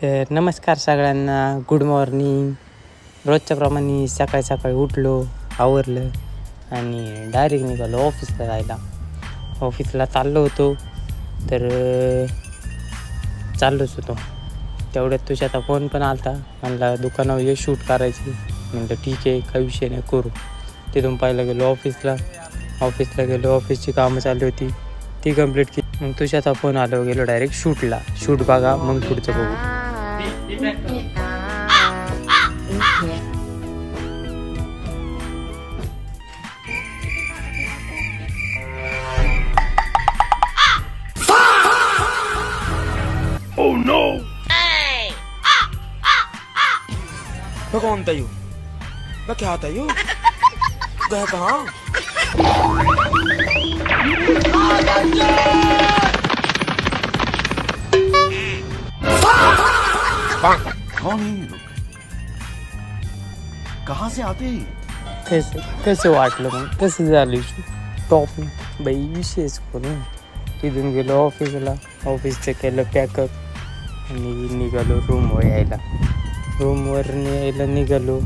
तर नमस्कार सगळ्यांना, गुड मॉर्निंग. रोजच्याप्रमाणे सकाळी सकाळी उठलो, आवरलं आणि डायरेक्ट निघालो ऑफिसला जायला. ऑफिसला चाललो होतो तर चाललोच होतो तेवढ्यात तुझ्या फोन पण आला. म्हणला दुकानावर ये शूट करायची. म्हणलं ठीक आहे, काही विषय नाही, करू. तिथून पाहायला गेलो ऑफिसला गेलो. ऑफिसची कामं चालली होती, ती कंप्लीट केली. मग तुझ्याचा फोन आलो, गेलो डायरेक्ट शूट बघा, मग पुढचं बघू. Oh no! मैं कौन था यू? मैं क्या था यू? गया कहाँ? कौन है ये लोग? कहाँ से आते हैं? कसं वाटलं मग, कसं झालं टॉप बाई, विशेष करून. तिथून गेलो ऑफिसचं केलं पॅकअप आणि निघालो रूमवर यायला निघालो.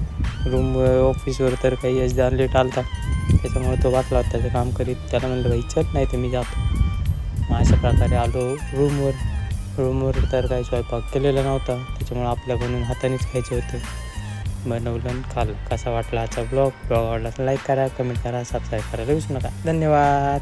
ऑफिसवर तर काही यशदा लेट आलता, त्याच्यामुळे तो वाचला होता त्याचं काम करीत. त्याला म्हणलं बाई चल, नाही तर मी जातो. मग अशा प्रकारे आलो रूमवर तर काही स्वयंपाक केलेला नव्हता, त्याच्यामुळे आपल्याकडून हातानेच खायचं होतं. बनवलं आणि खाल्लं. कसा वाटला आजचा ब्लॉग आवडला तर लाईक करा, कमेंट करा, सबस्क्राईब करायला विसरू नका. धन्यवाद.